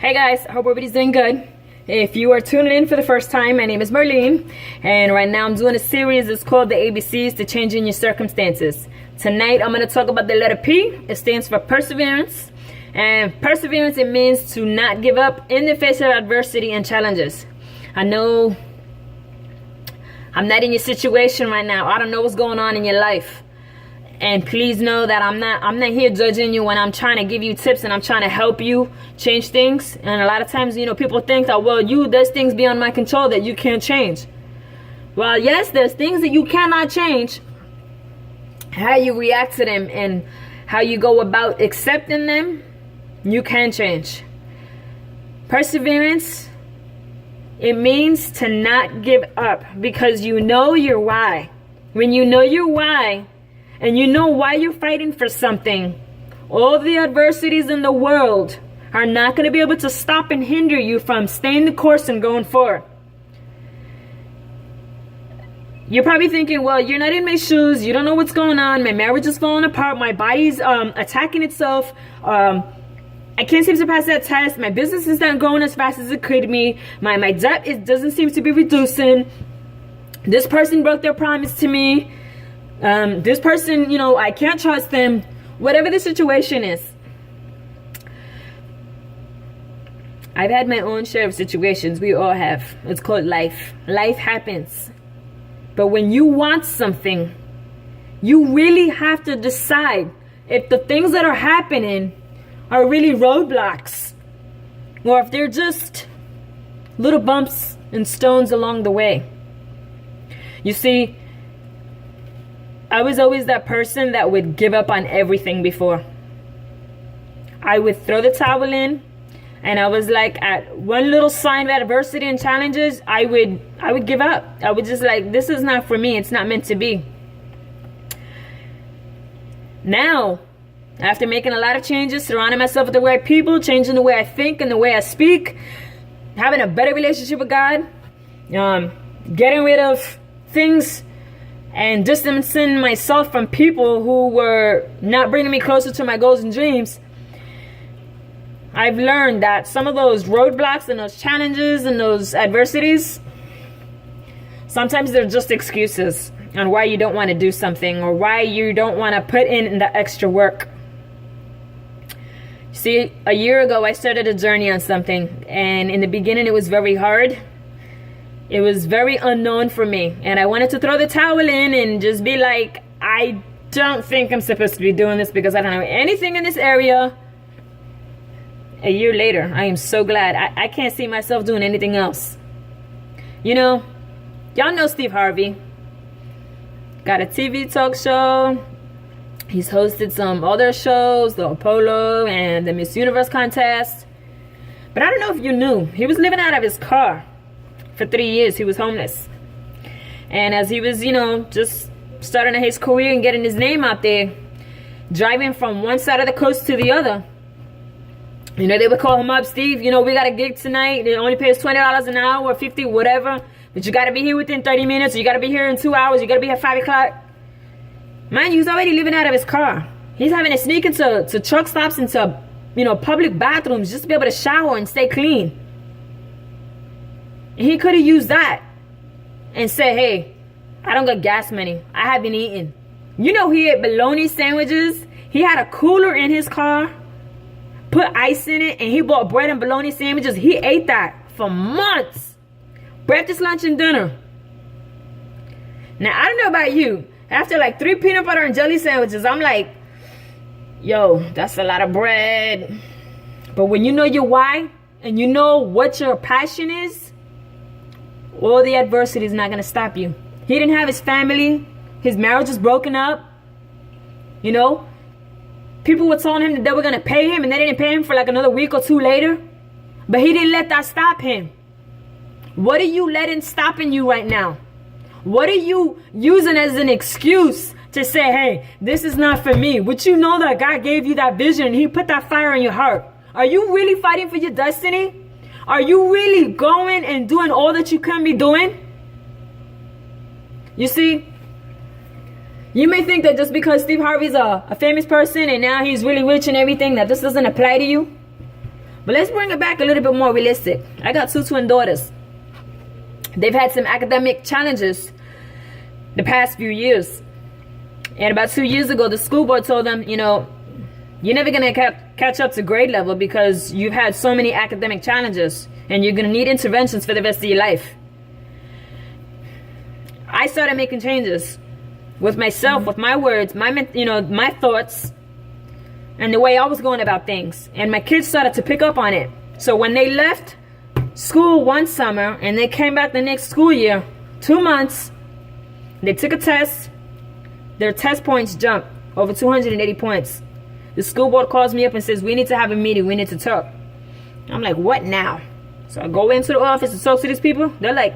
Hey guys, I hope everybody's doing good. If you are tuning in for the first time, my name is Marlene, and right now I'm doing a series. It's called the ABCs to Changing Your Circumstances. Tonight I'm going to talk about the letter P. It stands for perseverance, and perseverance, it means to not give up in the face of adversity and challenges. I know I'm not in your situation right now. I don't know what's going on in your life. And please know that I'm not here judging you when I'm trying to give you tips and I'm trying to help you change things. And a lot of times, people think that, well, there's things beyond my control that you can't change. Well, yes, there's things that you cannot change. How you react to them and how you go about accepting them, you can change. Perseverance, it means to not give up because you know your why. When you know your why, and you know why you're fighting for something, all the adversities in the world are not going to be able to stop and hinder you from staying the course and going forward. You're probably thinking, well, you're not in my shoes. You don't know what's going on. My marriage is falling apart. My body's attacking itself. I can't seem to pass that test. My business is not growing as fast as it could be. My debt doesn't seem to be reducing. This person broke their promise to me. This person, I can't trust them. Whatever the situation is. I've had my own share of situations. We all have. It's called life. Life happens. But when you want something, you really have to decide if the things that are happening are really roadblocks, or if they're just little bumps and stones along the way. You see, I was always that person that would give up on everything before. I would throw the towel in, and I was like, at one little sign of adversity and challenges, I would give up. I would just like, this is not for me. It's not meant to be. Now, after making a lot of changes, surrounding myself with the right people, changing the way I think and the way I speak, having a better relationship with God, getting rid of things and distancing myself from people who were not bringing me closer to my goals and dreams, I've learned that some of those roadblocks and those challenges and those adversities, sometimes they're just excuses on why you don't want to do something or why you don't want to put in the extra work. See, a year ago I started a journey on something, and in the beginning it was very hard. It was very unknown for me, and I wanted to throw the towel in and just be like, I don't think I'm supposed to be doing this because I don't know anything in this area. A year later, I am so glad. I can't see myself doing anything else. Y'all know Steve Harvey. Got a TV talk show. He's hosted some other shows, the Apollo and the Miss Universe contest. But I don't know if you knew, he was living out of his car. For 3 years, he was homeless. And as he was, just starting his career and getting his name out there, driving from one side of the coast to the other, they would call him up, Steve, we got a gig tonight. It only pays $20 an hour or $50, whatever. But you got to be here within 30 minutes. Or you got to be here in 2 hours. You got to be here at 5 o'clock. Mind you, he's already living out of his car. He's having to sneak into truck stops, into, public bathrooms just to be able to shower and stay clean. He could have used that and said, hey, I don't got gas money. I haven't eaten. He ate bologna sandwiches. He had a cooler in his car, put ice in it, and he bought bread and bologna sandwiches. He ate that for months. Breakfast, lunch, and dinner. Now, I don't know about you. After like 3 peanut butter and jelly sandwiches, I'm like, yo, that's a lot of bread. But when you know your why and you know what your passion is, all the adversity is not going to stop you. He didn't have his family. His marriage was broken up. People were telling him that they were going to pay him, and they didn't pay him for like another week or two later. But he didn't let that stop him. What are you letting stopping you right now? What are you using as an excuse to say, hey, this is not for me? But you know that God gave you that vision and he put that fire in your heart. Are you really fighting for your destiny? Are you really going and doing all that you can be doing? You see, you may think that just because Steve Harvey's a famous person and now he's really rich and everything, that this doesn't apply to you. But let's bring it back a little bit more realistic. I got 2 twin daughters. They've had some academic challenges the past few years. And about 2 years ago, the school board told them, you know, you're never going to catch up to grade level because you've had so many academic challenges and you're going to need interventions for the rest of your life. I started making changes with myself, with my words, my thoughts, and the way I was going about things. And my kids started to pick up on it. So when they left school one summer and they came back the next school year, 2 months, they took a test. Their test points jumped over 280 points. The school board calls me up and says, we need to have a meeting. We need to talk. I'm like, what now? So I go into the office to talk to these people. They're like,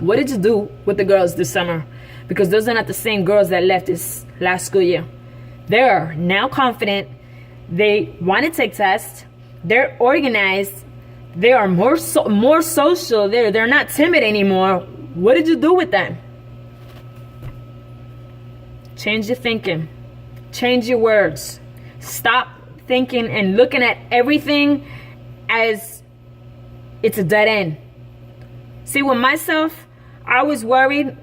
what did you do with the girls this summer? Because those are not the same girls that left this last school year. They're now confident. They want to take tests. They're organized. They are more social. They're not timid anymore. What did you do with them? Change your thinking. Change your words. Stop thinking and looking at everything as it's a dead end. See, with myself, I was worried,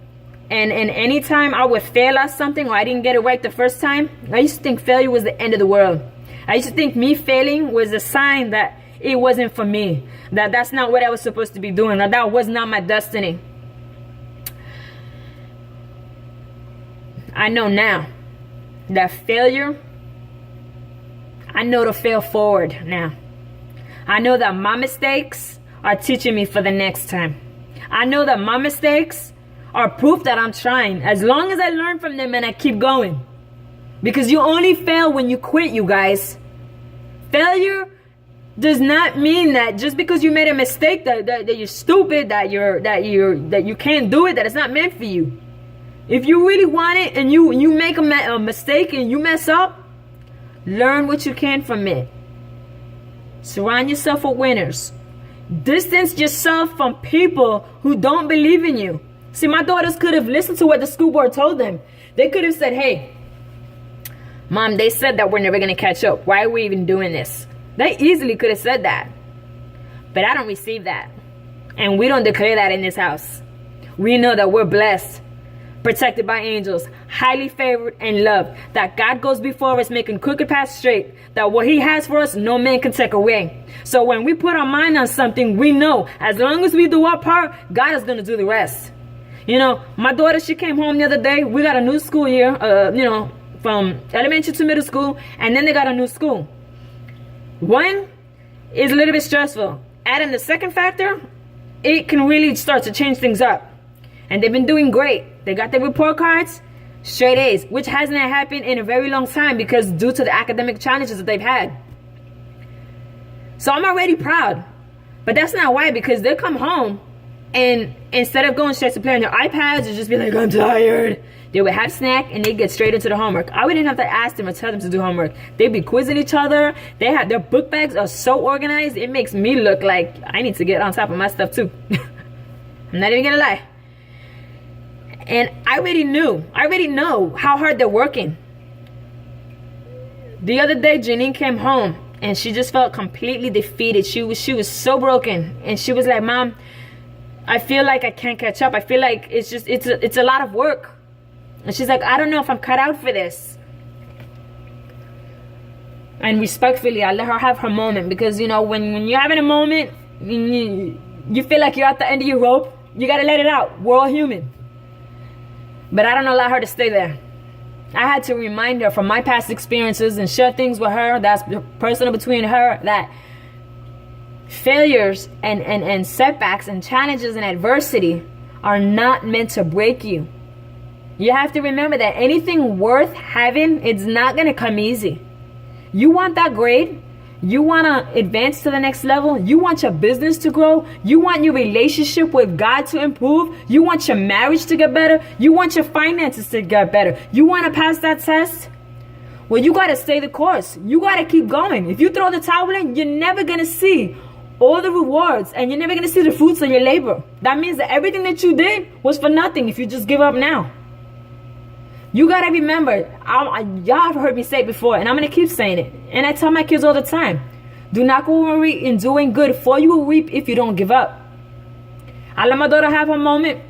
and anytime I would fail at something or I didn't get it right the first time, I used to think failure was the end of the world. I used to think me failing was a sign that it wasn't for me, that that's not what I was supposed to be doing, that was not my destiny. I know now that failure, I know to fail forward now. I know that my mistakes are teaching me for the next time. I know that my mistakes are proof that I'm trying, as long as I learn from them and I keep going. Because you only fail when you quit, you guys. Failure does not mean that just because you made a mistake that you're stupid, that you can't do it, that it's not meant for you. If you really want it and you make a mistake and you mess up, learn what you can from it. Surround yourself with winners. Distance yourself from people who don't believe in you. See, my daughters could have listened to what the school board told them. They could have said, hey, Mom, they said that we're never going to catch up. Why are we even doing this? They easily could have said that. But I don't receive that. And we don't declare that in this house. We know that we're blessed, protected by angels, highly favored and loved, that God goes before us making crooked paths straight, that what he has for us, no man can take away. So when we put our mind on something, we know as long as we do our part, God is going to do the rest. You know, my daughter, she came home the other day. We got a new school year, from elementary to middle school, and then they got a new school. One is a little bit stressful. Adding the second factor, it can really start to change things up. And they've been doing great. They got their report cards, straight A's, which hasn't happened in a very long time because due to the academic challenges that they've had. So I'm already proud. But that's not why, because they come home and instead of going straight to play on their iPads or just be like, I'm tired, they would have snack and they get straight into the homework. I wouldn't have to ask them or tell them to do homework. They'd be quizzing each other. Their book bags are so organized. It makes me look like I need to get on top of my stuff too. I'm not even gonna lie. And I already know how hard they're working. The other day, Janine came home and she just felt completely defeated. She was so broken. And she was like, Mom, I feel like I can't catch up. I feel like it's a lot of work. And she's like, I don't know if I'm cut out for this. And respectfully, I let her have her moment. Because, you know, when you're having a moment, you feel like you're at the end of your rope, you got to let it out. We're all human. But I don't allow her to stay there. I had to remind her from my past experiences and share things with her that's personal between her, that failures and setbacks and challenges and adversity are not meant to break you. You have to remember that anything worth having, it's not going to come easy. You want that grade? You want to advance to the next level? You want your business to grow? You want your relationship with God to improve? You want your marriage to get better? You want your finances to get better? You want to pass that test? Well, you got to stay the course. You got to keep going. If you throw the towel in, you're never going to see all the rewards and you're never going to see the fruits of your labor. That means that everything that you did was for nothing if you just give up now. You got to remember, y'all have heard me say it before, and I'm going to keep saying it. And I tell my kids all the time, Do not worry in doing good, for you will reap if you don't give up. I let my daughter have her moment.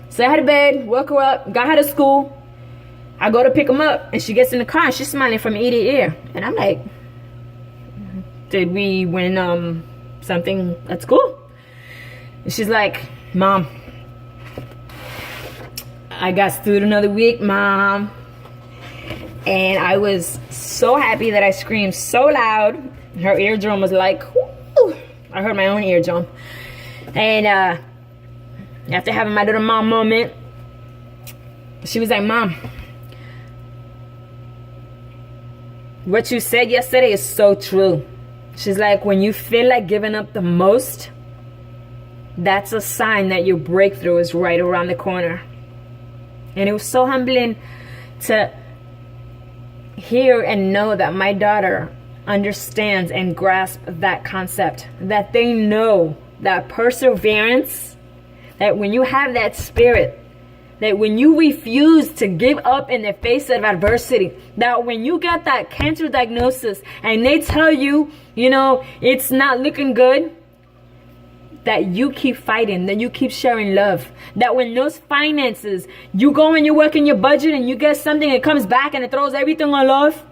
Send her to bed, woke her up, got her to school. I go to pick him up, and she gets in the car, and she's smiling from ear to ear. And I'm like, did we win something at school? And she's like, Mom, I got student of the week, Mom. And I was so happy that I screamed so loud. Her eardrum was like, whoo. I heard my own eardrum. And after having my little mom moment, she was like, Mom, what you said yesterday is so true. She's like, when you feel like giving up the most, that's a sign that your breakthrough is right around the corner. And it was so humbling to hear and know that my daughter understands and grasps that concept, that they know that perseverance, that when you have that spirit, that when you refuse to give up in the face of adversity, that when you get that cancer diagnosis and they tell you, you know, it's not looking good, that you keep fighting, that you keep sharing love, that when those finances, you go and you work in your budget and you get something, it comes back and it throws everything all off.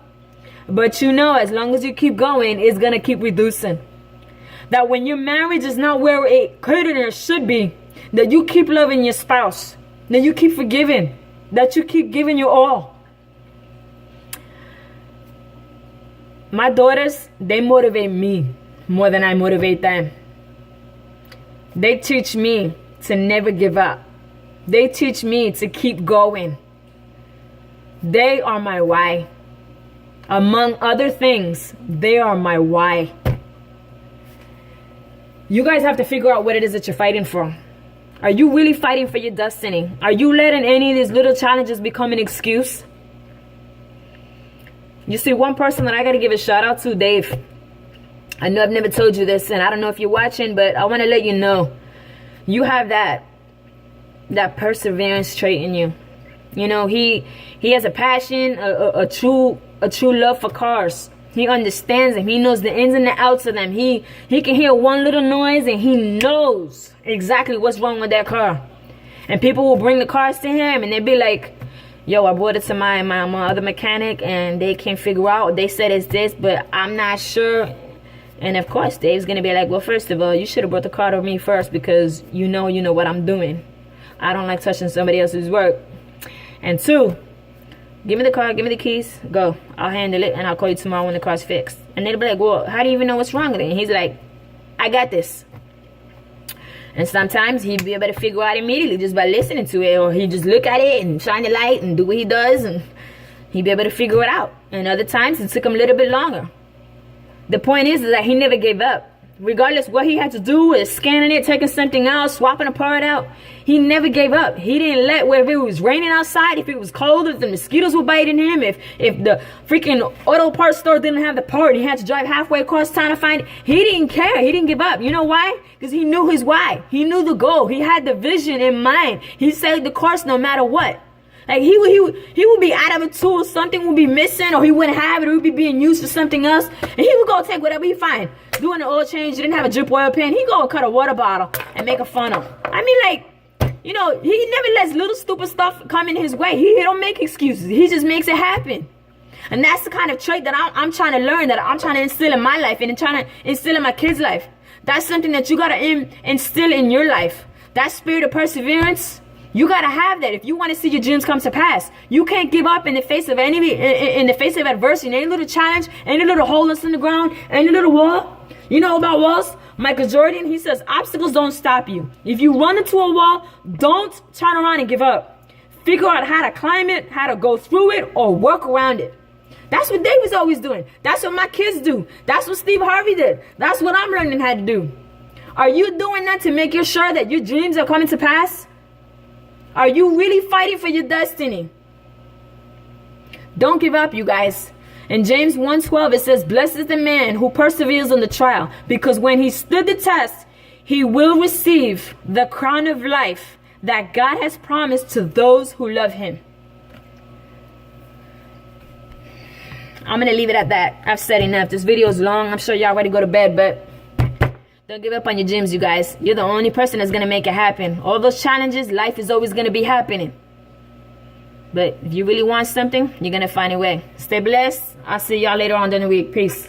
But you know, as long as you keep going, it's going to keep reducing. That when your marriage is not where it could and it should be, that you keep loving your spouse, that you keep forgiving, that you keep giving your all. My daughters, they motivate me more than I motivate them. They teach me to never give up. They teach me to keep going. They are my why. Among other things, they are my why. You guys have to figure out what it is that you're fighting for. Are you really fighting for your destiny? Are you letting any of these little challenges become an excuse? You see, one person that I got to give a shout out to, Dave. I know I've never told you this, and I don't know if you're watching, but I want to let you know. You have that perseverance trait in you. You know, he has a passion, a true love for cars. He understands them. He knows the ins and the outs of them. He can hear one little noise and he knows exactly what's wrong with that car. And people will bring the cars to him and they'll be like, yo, I brought it to my other mechanic and they can't figure out. They said it's this, but I'm not sure. And of course, Dave's going to be like, well, first of all, you should have brought the car to me first because you know what I'm doing. I don't like touching somebody else's work. And two, give me the car, give me the keys, go. I'll handle it and I'll call you tomorrow when the car's fixed. And they'll be like, well, how do you even know what's wrong with it? And he's like, I got this. And sometimes he'd be able to figure out immediately just by listening to it, or he'd just look at it and shine the light and do what he does and he'd be able to figure it out. And other times it took him a little bit longer. The point is that he never gave up. Regardless what he had to do with scanning it, taking something out, swapping a part out, he never gave up. He didn't let, whether it was raining outside, if it was cold, if the mosquitoes were biting him, if the freaking auto parts store didn't have the part and he had to drive halfway across town to find it, he didn't care. He didn't give up. You know why? Because he knew his why. He knew the goal. He had the vision in mind. He saved the course no matter what. Like he would be out of a tool, something would be missing, or he wouldn't have it, or it would be being used for something else, and he would go take whatever he find. Doing an oil change, he didn't have a drip oil pen, he'd go and cut a water bottle and make a funnel. I mean, like, you know, he never lets little stupid stuff come in his way. He don't make excuses. He just makes it happen. And that's the kind of trait that I'm trying to learn, that I'm trying to instill in my life and trying to instill in my kids' life. That's something that you got to instill in your life. That spirit of perseverance. You gotta have that if you want to see your dreams come to pass. You can't give up in the face of in the face of adversity, any little challenge, any little hole that's in the ground, any little wall. You know about walls? Michael Jordan, he says obstacles don't stop you. If you run into a wall, don't turn around and give up. Figure out how to climb it, how to go through it, or work around it. That's what Dave was always doing. That's what my kids do. That's what Steve Harvey did. That's what I'm learning how to do. Are you doing that to make sure that your dreams are coming to pass? Are you really fighting for your destiny? Don't give up, you guys. In James 1:12, it says, blessed is the man who perseveres on the trial, because when he stood the test, he will receive the crown of life that God has promised to those who love him. I'm gonna leave it at that. I've said enough. This video is long. I'm sure y'all ready to go to bed, but don't give up on your dreams, you guys. You're the only person that's gonna make it happen. All those challenges, life is always gonna be happening. But if you really want something, you're gonna find a way. Stay blessed. I'll see y'all later on in the week. Peace.